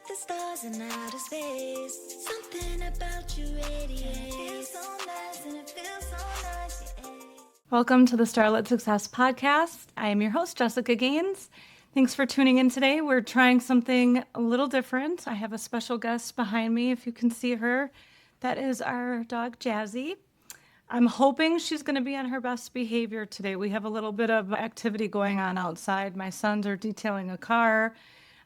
like the stars in outer space. Something about you radiates. It feels so nice and it feels so nice, yeah. Welcome to the Starlit Success Podcast. I am your host, Jessica Gaines. Thanks for tuning in today. We're trying something a little different. I have a special guest behind me, if you can see her. That is our dog, Jazzy. I'm hoping she's going to be on her best behavior today. We have a little bit of activity going on outside. My sons are detailing a car.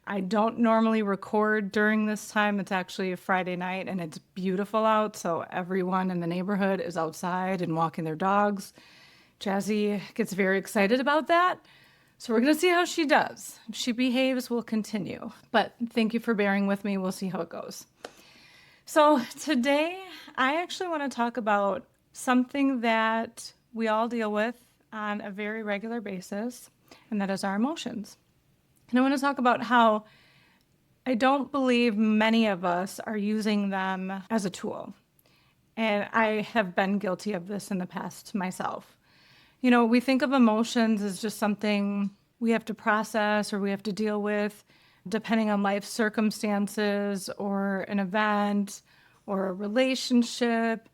I don't normally record during this time. It's actually a Friday night and it's beautiful out, so everyone in the neighborhood is outside and walking their dogs. Jazzy gets very excited about that. So we're going to see how she does. If she behaves, we'll continue. But thank you for bearing with me. We'll see how it goes. So today, I actually want to talk about something that we all deal with on a very regular basis, and that is our emotions. And I want to talk about how I don't believe many of us are using them as a tool. And I have been guilty of this in the past myself. You know, we think of emotions as just something we have to process or we have to deal with depending on life circumstances or an event or a relationship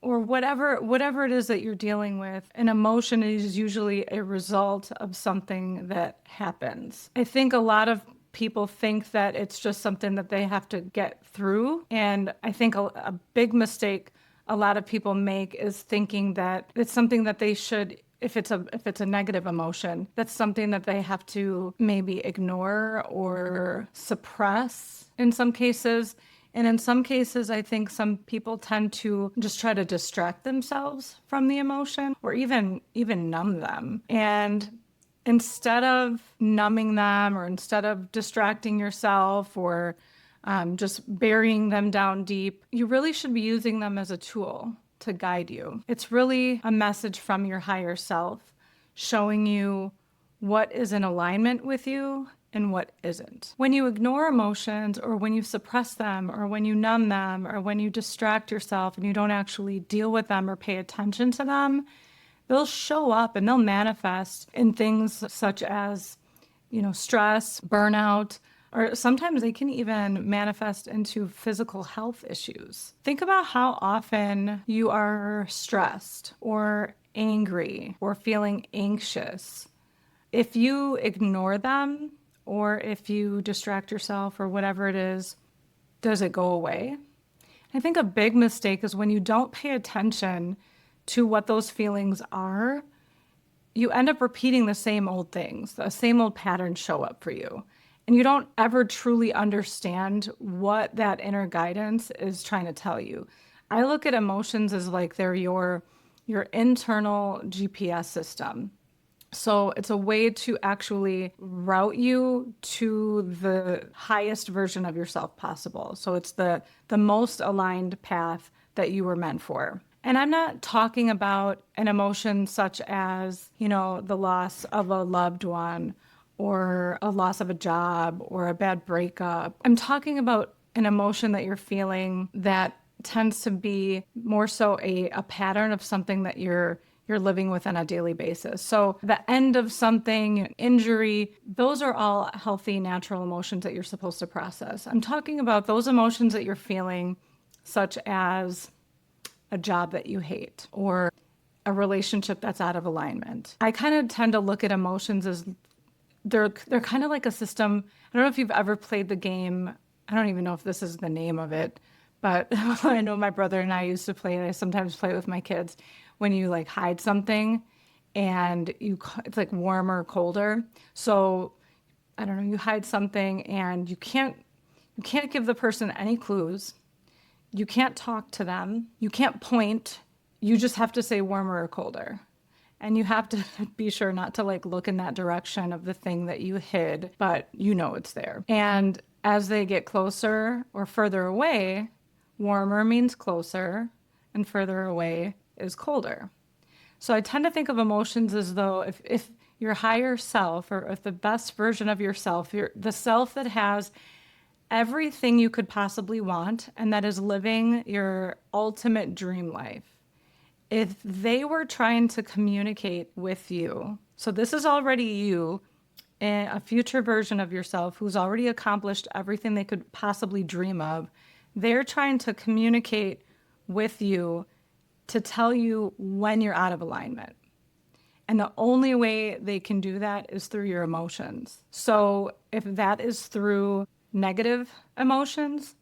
or whatever it is that you're dealing with. An emotion is usually a result of something that happens. I think a lot of people think that it's just something that they have to get through. And I think a big mistake a lot of people make is thinking that it's something that they should, if it's a negative emotion, that's something that they have to maybe ignore or suppress in some cases. And in some cases, I think some people tend to just try to distract themselves from the emotion or even numb them. And instead of numbing them or instead of distracting yourself or just burying them down deep, you really should be using them as a tool to guide you. It's really a message from your higher self showing you what is in alignment with you and what isn't. When you ignore emotions or when you suppress them or when you numb them or when you distract yourself and you don't actually deal with them or pay attention to them, they'll show up and they'll manifest in things such as, stress, burnout, or sometimes they can even manifest into physical health issues. Think about how often you are stressed or angry or feeling anxious. If you ignore them or if you distract yourself or whatever it is, does it go away? I think a big mistake is when you don't pay attention to what those feelings are, you end up repeating the same old things. The same old patterns show up for you. And you don't ever truly understand what that inner guidance is trying to tell you. I look at emotions as like they're your internal GPS system. So it's a way to actually route you to the highest version of yourself possible. So it's the most aligned path that you were meant for. And I'm not talking about an emotion such as, the loss of a loved one or a loss of a job or a bad breakup. I'm talking about an emotion that you're feeling that tends to be more so a pattern of something that you're living with on a daily basis. So the end of something, injury, those are all healthy, natural emotions that you're supposed to process. I'm talking about those emotions that you're feeling, such as a job that you hate or a relationship that's out of alignment. I kind of tend to look at emotions as they're kind of like a system. I don't know if you've ever played the game. I don't even know if this is the name of it, but I know my brother and I used to play it. I sometimes play it with my kids when you like hide something and it's like warmer or colder. So I don't know, you hide something and you can't give the person any clues. You can't talk to them. You can't point. You just have to say warmer or colder. And you have to be sure not to like look in that direction of the thing that you hid, but it's there. And as they get closer or further away, warmer means closer and further away is colder. So I tend to think of emotions as though if your higher self or if the best version of yourself, the self that has everything you could possibly want and that is living your ultimate dream life, if they were trying to communicate with you, so this is already you a future version of yourself who's already accomplished everything they could possibly dream of. They're trying to communicate with you to tell you when you're out of alignment. And the only way they can do that is through your emotions. So if that is through negative emotions,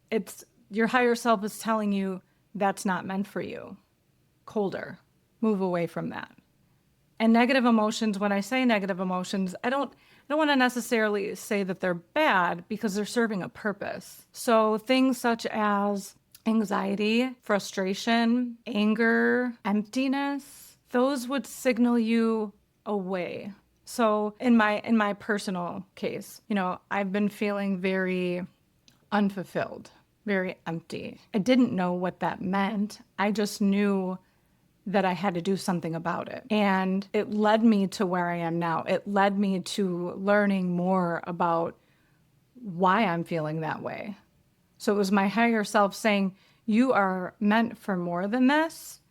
it's your higher self is telling you that's not meant for you. Colder. Move away from that. And negative emotions, when I say negative emotions, I don't want to necessarily say that they're bad because they're serving a purpose. So things such as anxiety, frustration, anger, emptiness, those would signal you away. So in my personal case, I've been feeling very unfulfilled, very empty. I didn't know what that meant. I just knew that I had to do something about it. And it led me to where I am now. It led me to learning more about why I'm feeling that way. So it was my higher self saying, you are meant for more than this.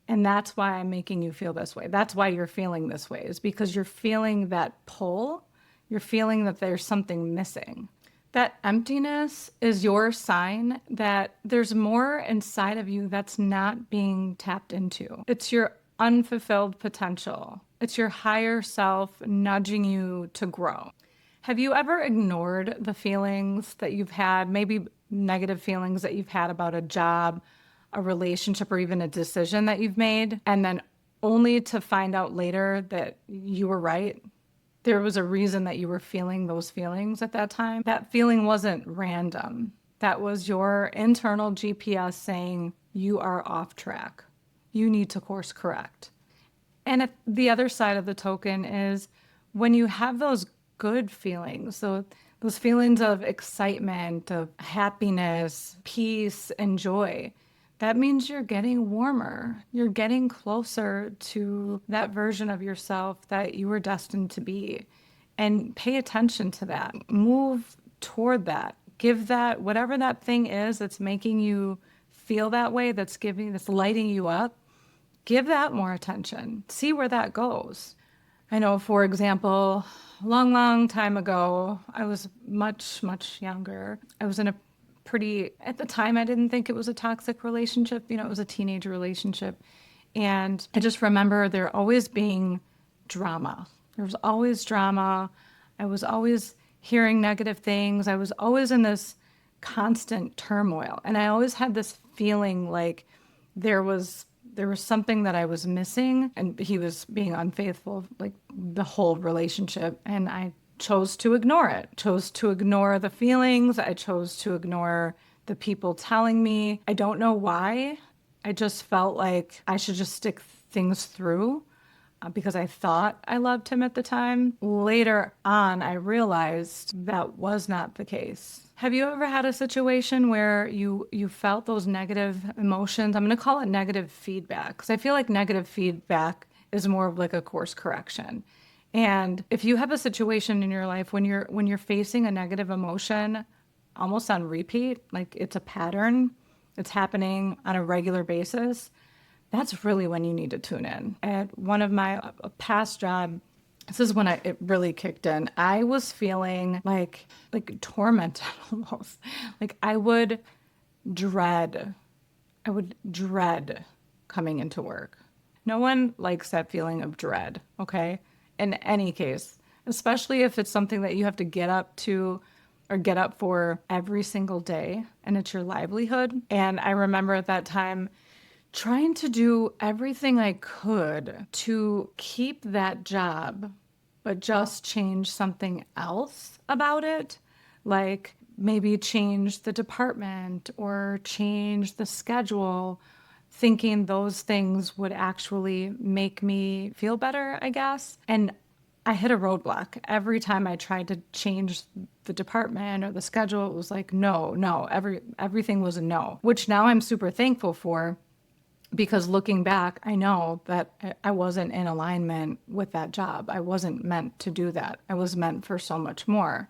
And that's why I'm making you feel this way. That's why you're feeling this way, is because you're feeling that pull. You're feeling that there's something missing. That emptiness is your sign that there's more inside of you that's not being tapped into. It's your unfulfilled potential. It's your higher self nudging you to grow. Have you ever ignored the feelings that you've had, maybe negative feelings that you've had about a job, a relationship, or even a decision that you've made, and then only to find out later that you were right? There was a reason that you were feeling those feelings at that time. That feeling wasn't random. That was your internal GPS saying you are off track. You need to course correct. And the other side of the token is when you have those good feelings, so those feelings of excitement, of happiness, peace, and joy, that means you're getting warmer. You're getting closer to that version of yourself that you were destined to be. And pay attention to that. Move toward that. Give that, whatever that thing is that's making you feel that way, that's lighting you up, give that more attention. See where that goes. I know, for example, a long, long time ago, I was much, much younger. I was in a at the time, I didn't think it was a toxic relationship. It was a teenage relationship. And I just remember there always being drama. There was always drama. I was always hearing negative things. I was always in this constant turmoil. And I always had this feeling like there was something that I was missing, and he was being unfaithful, like the whole relationship. And I chose to ignore it, chose to ignore the feelings. I chose to ignore the people telling me. I don't know why. I just felt like I should just stick things through because I thought I loved him at the time. Later on, I realized that was not the case. Have you ever had a situation where you felt those negative emotions? I'm going to call it negative feedback because I feel like negative feedback is more of like a course correction. And if you have a situation in your life when you're facing a negative emotion almost on repeat, like it's a pattern, it's happening on a regular basis, that's really when you need to tune in. At one of my past job, this is when it really kicked in. I was feeling like tormented almost. Like I would dread coming into work. No one likes that feeling of dread, okay? In any case, especially if it's something that you have to get up to or get up for every single day and it's your livelihood. And I remember at that time trying to do everything I could to keep that job, but just change something else about it. Like maybe change the department or change the schedule, thinking those things would actually make me feel better, I guess. And I hit a roadblock. Every time I tried to change the department or the schedule, it was like, no, everything was a no, which now I'm super thankful for because looking back, I know that I wasn't in alignment with that job. I wasn't meant to do that. I was meant for so much more.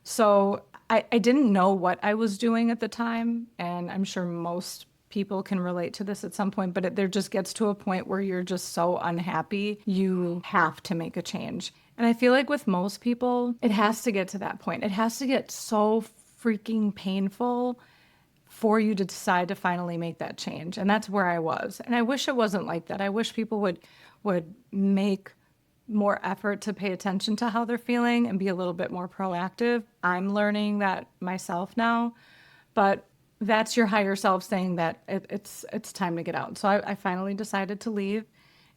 So I didn't know what I was doing at the time, and I'm sure most people can relate to this at some point, but there just gets to a point where you're just so unhappy, you have to make a change. And I feel like with most people, it has to get to that point. It has to get so freaking painful for you to decide to finally make that change. And that's where I was. And I wish it wasn't like that. I wish people would make more effort to pay attention to how they're feeling and be a little bit more proactive. I'm learning that myself now, but that's your higher self saying that it's time to get out. So I finally decided to leave,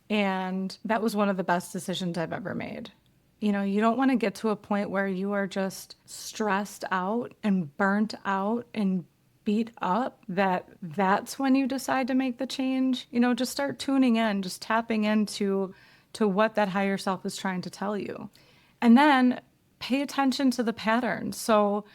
and that was one of the best decisions I've ever made. You know, you don't want to get to a point where you are just stressed out and burnt out and beat up, that's when you decide to make the change. You know, just start tuning in, just tapping into what that higher self is trying to tell you. And then pay attention to the patterns. So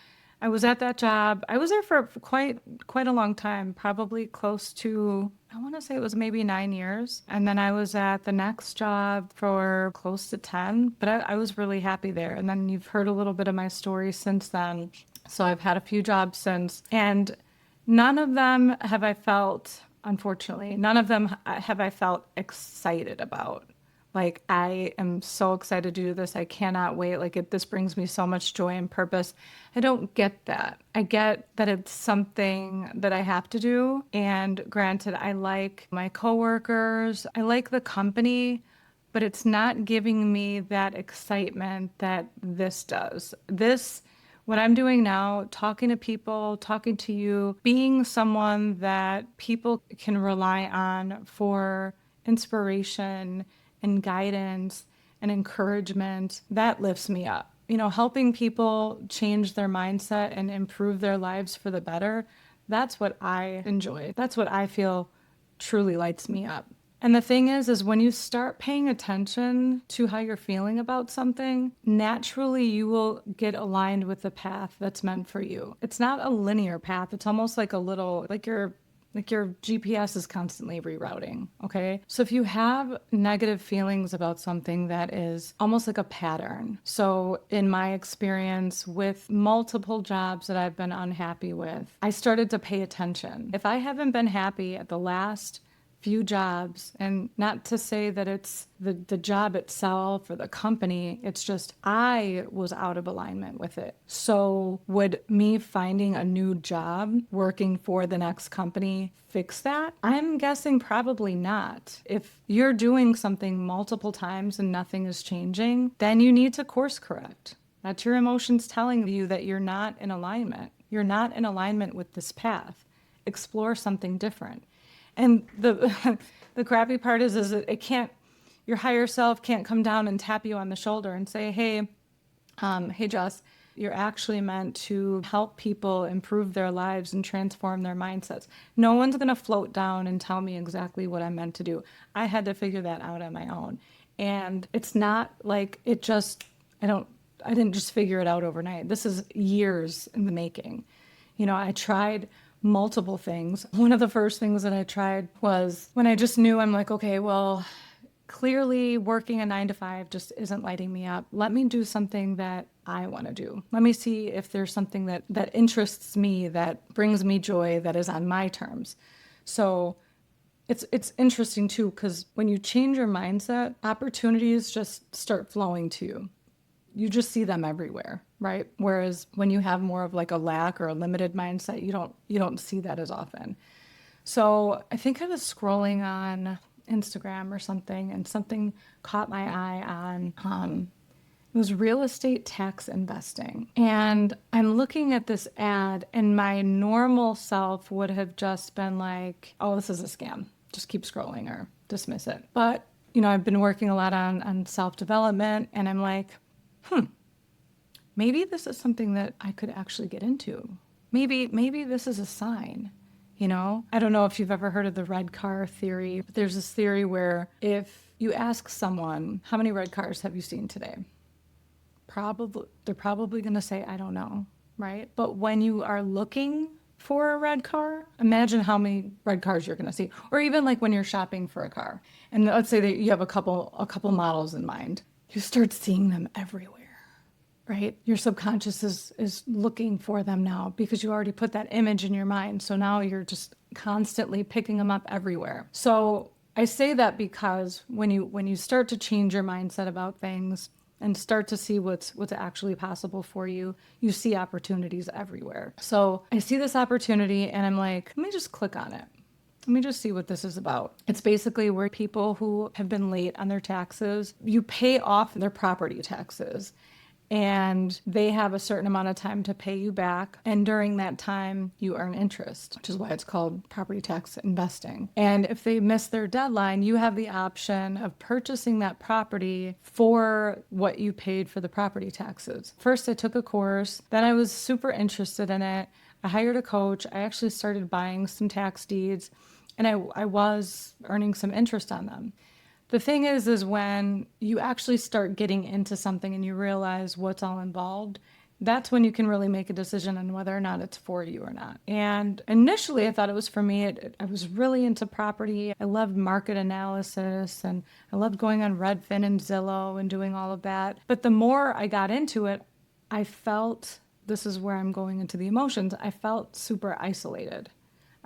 I was at that job. I was there for quite a long time, probably close to, I want to say it was maybe 9 years. And then I was at the next job for close to 10, but I was really happy there. And then you've heard a little bit of my story since then. So I've had a few jobs since, and none of them have I felt, unfortunately, none of them have I felt excited about. Like, I am so excited to do this. I cannot wait. Like, this brings me so much joy and purpose. I don't get that. I get that it's something that I have to do. And granted, I like my coworkers. I like the company, but it's not giving me that excitement that this does. What I'm doing now, talking to people, talking to you, being someone that people can rely on for inspiration and guidance and encouragement, that lifts me up. You know, helping people change their mindset and improve their lives for the better, that's what I enjoy. That's what I feel truly lights me up. And the thing is when you start paying attention to how you're feeling about something, naturally you will get aligned with the path that's meant for you. It's not a linear path. It's almost like a little, like your GPS is constantly rerouting, okay? So if you have negative feelings about something, that is almost like a pattern. So in my experience with multiple jobs that I've been unhappy with, I started to pay attention. If I haven't been happy at the last few jobs, and not to say that it's the job itself or the company, it's just I was out of alignment with it. So would me finding a new job working for the next company fix that? I'm guessing probably not. If you're doing something multiple times and nothing is changing, then you need to course correct. That's your emotions telling you that you're not in alignment. You're not in alignment with this path. Explore something different. And the crappy part is that your higher self can't come down and tap you on the shoulder and say, hey, Jess, you're actually meant to help people improve their lives and transform their mindsets. No one's going to float down and tell me exactly what I'm meant to do. I had to figure that out on my own. And it's not like I didn't just figure it out overnight. This is years in the making. You know, I tried multiple things. One of the first things that I tried was when I just knew, I'm like, okay, well, clearly working a 9 to 5 just isn't lighting me up. Let me do something that I want to do. Let me see if there's something that interests me, that brings me joy, that is on my terms. So it's interesting too, because when you change your mindset, opportunities just start flowing to you. You just see them everywhere, right? Whereas when you have more of like a lack or a limited mindset, you don't see that as often. So I think I was scrolling on Instagram or something, and something caught my eye on it was real estate tax investing. And I'm looking at this ad, and my normal self would have just been like, oh, this is a scam. Just keep scrolling or dismiss it. But, you know, I've been working a lot on self-development, and I'm like, maybe this is something that I could actually get into. Maybe this is a sign, you know? I don't know if you've ever heard of the red car theory, but there's this theory where if you ask someone, how many red cars have you seen today? They're probably going to say, I don't know, right? But when you are looking for a red car, imagine how many red cars you're going to see. Or even like when you're shopping for a car, and let's say that you have a couple models in mind. You start seeing them everywhere, right? Your subconscious is looking for them now because you already put that image in your mind. So now you're just constantly picking them up everywhere. So I say that because when you start to change your mindset about things, and start to see what's actually possible for you, you see opportunities everywhere. So I see this opportunity and I'm like, let me just click on it. Let me just see what this is about. It's basically where people who have been late on their taxes, you pay off their property taxes and they have a certain amount of time to pay you back. And during that time, you earn interest, which is why it's called property tax investing. And if they miss their deadline, you have the option of purchasing that property for what you paid for the property taxes. First, I took a course, then I was super interested in it. I hired a coach. I actually started buying some tax deeds, and I was earning some interest on them. The thing is when you actually start getting into something and you realize what's all involved, that's when you can really make a decision on whether or not it's for you or not. And initially, I thought it was for me. I was really into property. I loved market analysis, and I loved going on Redfin and Zillow and doing all of that. But the more I got into it, I felt, this is where I'm going into the emotions, I felt super isolated.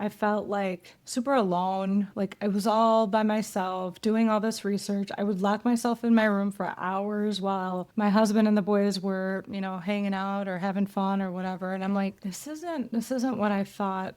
I felt like super alone, like I was all by myself doing all this research. I would lock myself in my room for hours while my husband and the boys were, hanging out or having fun or whatever. And I'm like, this isn't what I thought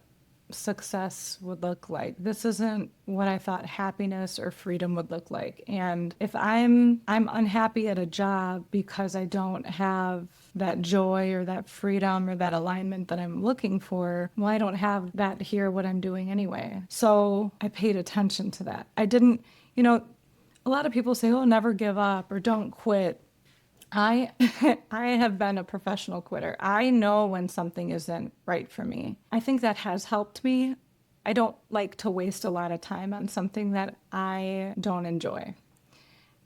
success would look like. This isn't what I thought happiness or freedom would look like. And if I'm unhappy at a job because I don't have that joy or that freedom or that alignment that I'm looking for, well, I don't have that here, what I'm doing anyway. So I paid attention to that. I didn't, a lot of people say, oh, never give up or don't quit. I I have been a professional quitter. I know when something isn't right for me. I think that has helped me. I don't like to waste a lot of time on something that I don't enjoy.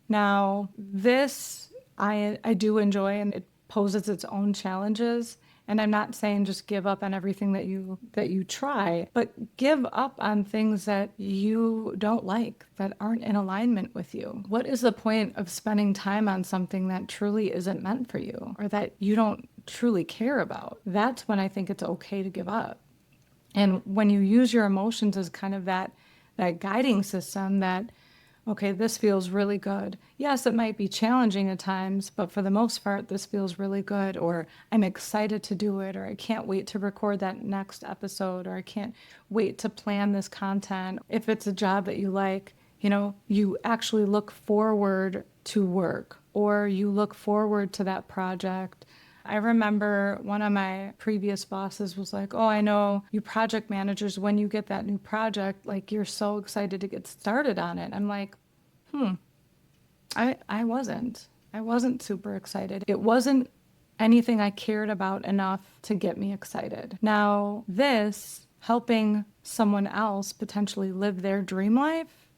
Now, this I do enjoy, and it poses its own challenges. And I'm not saying just give up on everything that you try, but give up on things that you don't like, that aren't in alignment with you. What is the point of spending time on something that truly isn't meant for you or that you don't truly care about? That's when I think it's okay to give up. And when you use your emotions as kind of that guiding system that, okay, this feels really good. Yes, it might be challenging at times, but for the most part, this feels really good, or I'm excited to do it, or I can't wait to record that next episode, or I can't wait to plan this content. If it's a job that you like, you actually look forward to work, or you look forward to that project. I remember one of my previous bosses was like, oh, I know you project managers, when you get that new project, like you're so excited to get started on it. I'm like, I wasn't super excited. It wasn't anything I cared about enough to get me excited. Now, this helping someone else potentially live their dream life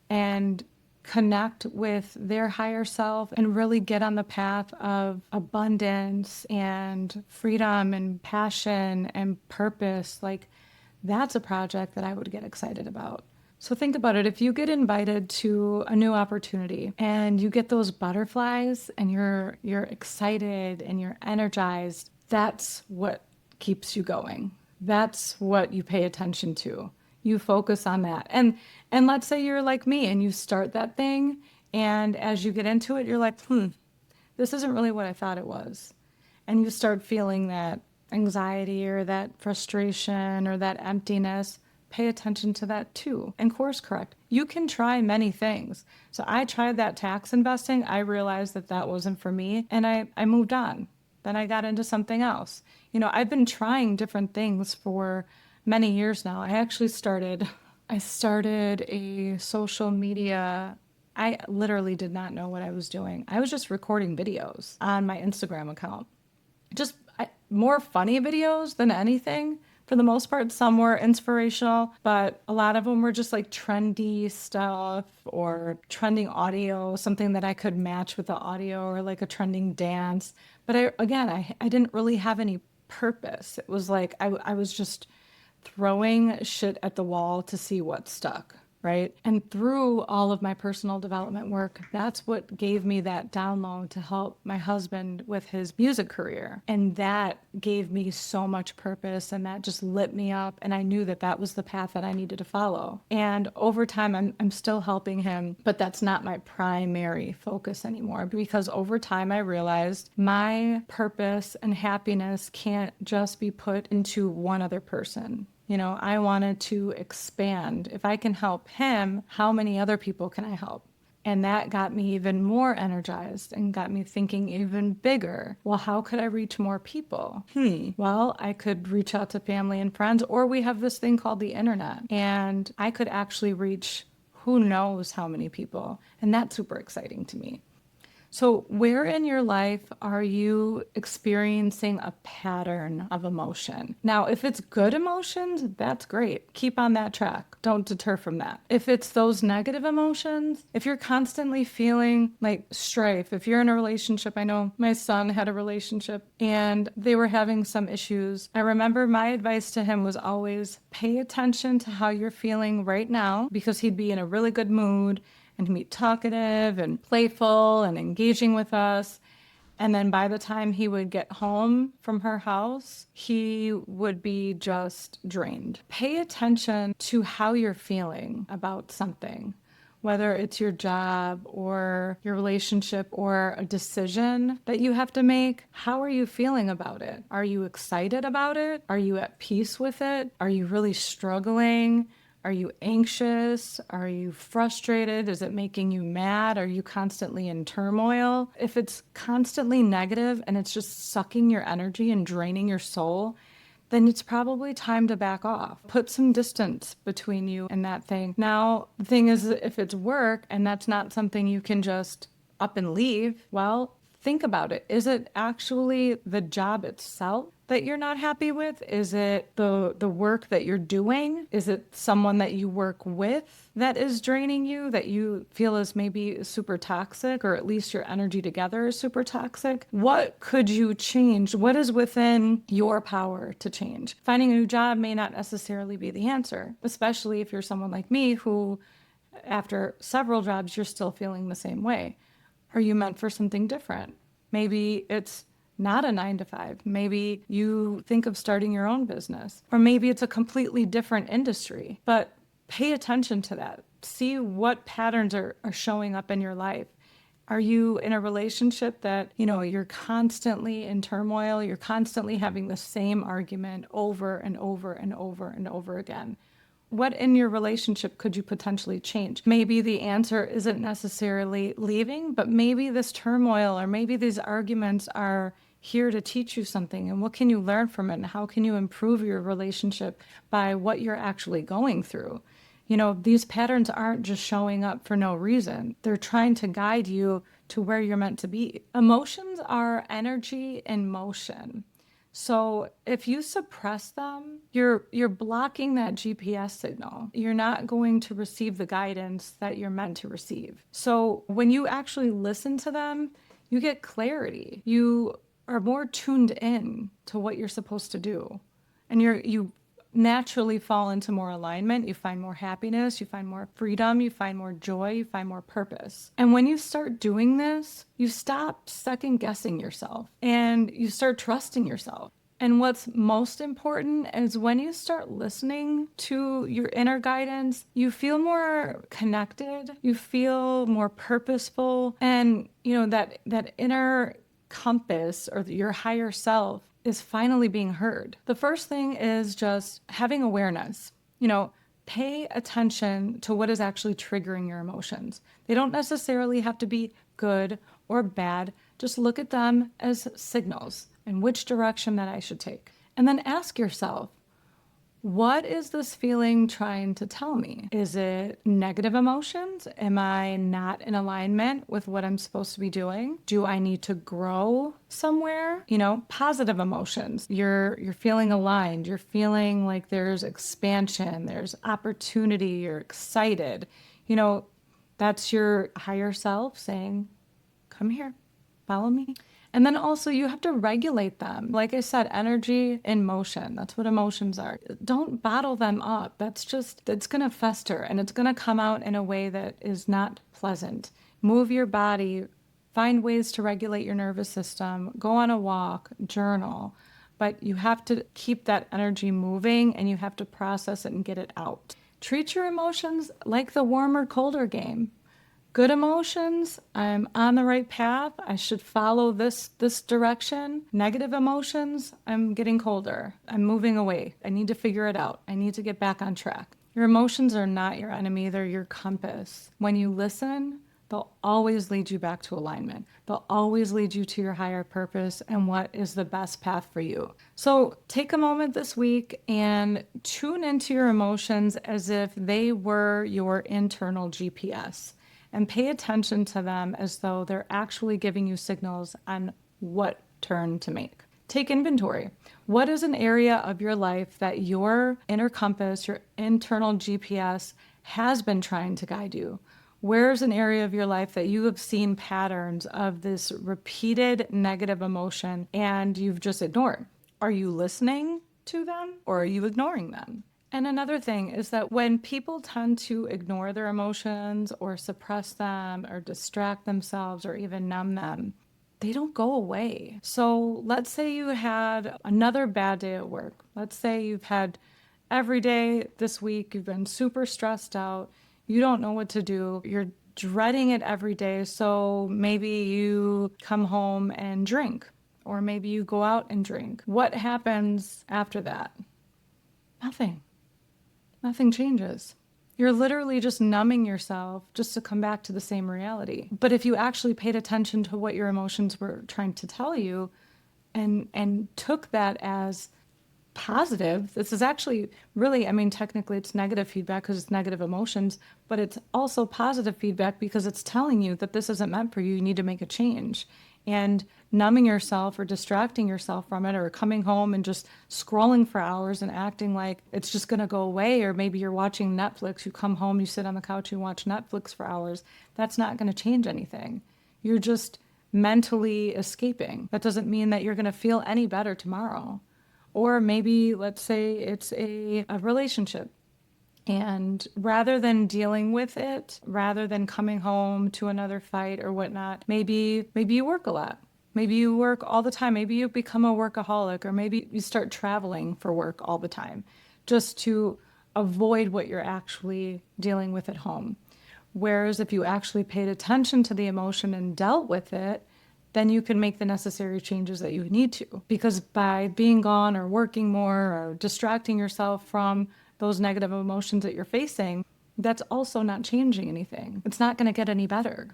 and connect with their higher self and really get on the path of abundance and freedom and passion and purpose, like that's a project that I would get excited about. So think about it. If you get invited to a new opportunity and you get those butterflies and you're excited and you're energized, that's what keeps you going. That's what you pay attention to. You focus on that. And let's say you're like me and you start that thing, and as you get into it, you're like, this isn't really what I thought it was. And you start feeling that anxiety or that frustration or that emptiness. Pay attention to that too and course correct. You can try many things. So I tried that tax investing. I realized that wasn't for me, and I moved on. Then I got into something else. I've been trying different things for many years now. I started a social media. I literally did not know what I was doing. I was just recording videos on my Instagram account. More funny videos than anything. For the most part, some were inspirational, but a lot of them were just like trendy stuff or trending audio, something that I could match with the audio, or like a trending dance. But I didn't really have any purpose. It was like I was just throwing shit at the wall to see what stuck, right? And through all of my personal development work, that's what gave me that download to help my husband with his music career. And that gave me so much purpose, and that just lit me up. And I knew that that was the path that I needed to follow. And over time, I'm still helping him, but that's not my primary focus anymore, because over time I realized my purpose and happiness can't just be put into one other person. I wanted to expand. If I can help him, how many other people can I help? And that got me even more energized and got me thinking even bigger. Well, how could I reach more people? Well, I could reach out to family and friends, or we have this thing called the internet, and I could actually reach who knows how many people. And that's super exciting to me. So, where in your life are you experiencing a pattern of emotion? Now, if it's good emotions, that's great. Keep on that track. Don't deter from that. If it's those negative emotions, if you're constantly feeling like strife, if you're in a relationship, I know my son had a relationship and they were having some issues. I remember my advice to him was always pay attention to how you're feeling right now, because he'd be in a really good mood and be talkative and playful and engaging with us. And then by the time he would get home from her house, he would be just drained. Pay attention to how you're feeling about something, whether it's your job or your relationship or a decision that you have to make. How are you feeling about it? Are you excited about it? Are you at peace with it? Are you really struggling? Are you anxious? Are you frustrated? Is it making you mad? Are you constantly in turmoil? If it's constantly negative and it's just sucking your energy and draining your soul, then it's probably time to back off. Put some distance between you and that thing. Now, the thing is, if it's work and that's not something you can just up and leave, well, think about it. Is it actually the job itself that you're not happy with? Is it the work that you're doing? Is it someone that you work with that is draining you, that you feel is maybe super toxic, or at least your energy together is super toxic? What could you change? What is within your power to change? Finding a new job may not necessarily be the answer, especially if you're someone like me who, after several jobs, you're still feeling the same way. Are you meant for something different? Maybe it's not a 9 to 5. Maybe you think of starting your own business, or maybe it's a completely different industry. But pay attention to that. See what patterns are showing up in your life. Are you in a relationship that, you're constantly in turmoil? You're constantly having the same argument over and over and over and over again. What in your relationship could you potentially change? Maybe the answer isn't necessarily leaving, but maybe this turmoil or maybe these arguments are here to teach you something. And what can you learn from it? And how can you improve your relationship by what you're actually going through? These patterns aren't just showing up for no reason. They're trying to guide you to where you're meant to be. Emotions are energy in motion. So if you suppress them, you're blocking that GPS signal. You're not going to receive the guidance that you're meant to receive. So when you actually listen to them, you get clarity. You are more tuned in to what you're supposed to do. And you naturally fall into more alignment. You find more happiness, you find more freedom, you find more joy, you find more purpose. And when you start doing this, you stop second guessing yourself and you start trusting yourself. And what's most important is when you start listening to your inner guidance, you feel more connected, you feel more purposeful, and that inner compass or your higher self is finally being heard. The first thing is just having awareness. Pay attention to what is actually triggering your emotions. They don't necessarily have to be good or bad. Just look at them as signals and which direction that I should take. And then ask yourself, what is this feeling trying to tell me? Is it negative emotions? Am I not in alignment with what I'm supposed to be doing? Do I need to grow somewhere? Positive emotions. You're feeling aligned. You're feeling like there's expansion, there's opportunity, you're excited. That's your higher self saying, come here, follow me. And then also you have to regulate them. Like I said, energy in motion. That's what emotions are. Don't bottle them up. It's going to fester and it's going to come out in a way that is not pleasant. Move your body, find ways to regulate your nervous system, go on a walk, journal. But you have to keep that energy moving and you have to process it and get it out. Treat your emotions like the warmer, colder game. Good emotions, I'm on the right path. I should follow this direction. Negative emotions, I'm getting colder. I'm moving away. I need to figure it out. I need to get back on track. Your emotions are not your enemy, they're your compass. When you listen, they'll always lead you back to alignment. They'll always lead you to your higher purpose and what is the best path for you. So take a moment this week and tune into your emotions as if they were your internal GPS. And pay attention to them as though they're actually giving you signals on what turn to make. Take inventory. What is an area of your life that your inner compass, your internal GPS, has been trying to guide you? Where's an area of your life that you have seen patterns of this repeated negative emotion and you've just ignored? Are you listening to them or are you ignoring them? And another thing is that when people tend to ignore their emotions or suppress them or distract themselves or even numb them, they don't go away. So let's say you had another bad day at work. Let's say you've had every day this week, you've been super stressed out. You don't know what to do. You're dreading it every day. So maybe you come home and drink, or maybe you go out and drink. What happens after that? Nothing. Nothing changes. You're literally just numbing yourself just to come back to the same reality. But if you actually paid attention to what your emotions were trying to tell you and took that as positive, this is actually really, I mean, technically it's negative feedback because it's negative emotions, but it's also positive feedback because it's telling you that this isn't meant for you. You need to make a change. And numbing yourself or distracting yourself from it or coming home and just scrolling for hours and acting like it's just going to go away, or maybe you're watching Netflix, you come home, you sit on the couch, you watch Netflix for hours, that's not going to change anything. You're just mentally escaping. That doesn't mean that you're going to feel any better tomorrow. Or maybe, let's say it's a relationship. And rather than dealing with it, rather than coming home to another fight or whatnot, maybe you work a lot. Maybe you work all the time. Maybe you become a workaholic, or maybe you start traveling for work all the time just to avoid what you're actually dealing with at home. Whereas if you actually paid attention to the emotion and dealt with it, then you can make the necessary changes that you need to. Because by being gone or working more or distracting yourself from those negative emotions that you're facing, that's also not changing anything. It's not going to get any better.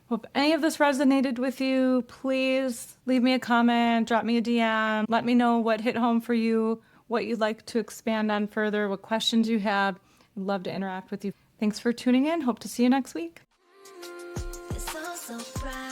Well, if any of this resonated with you, please leave me a comment, drop me a DM, let me know what hit home for you, what you'd like to expand on further, what questions you have. I'd love to interact with you. Thanks for tuning in. Hope to see you next week. It's all so bright.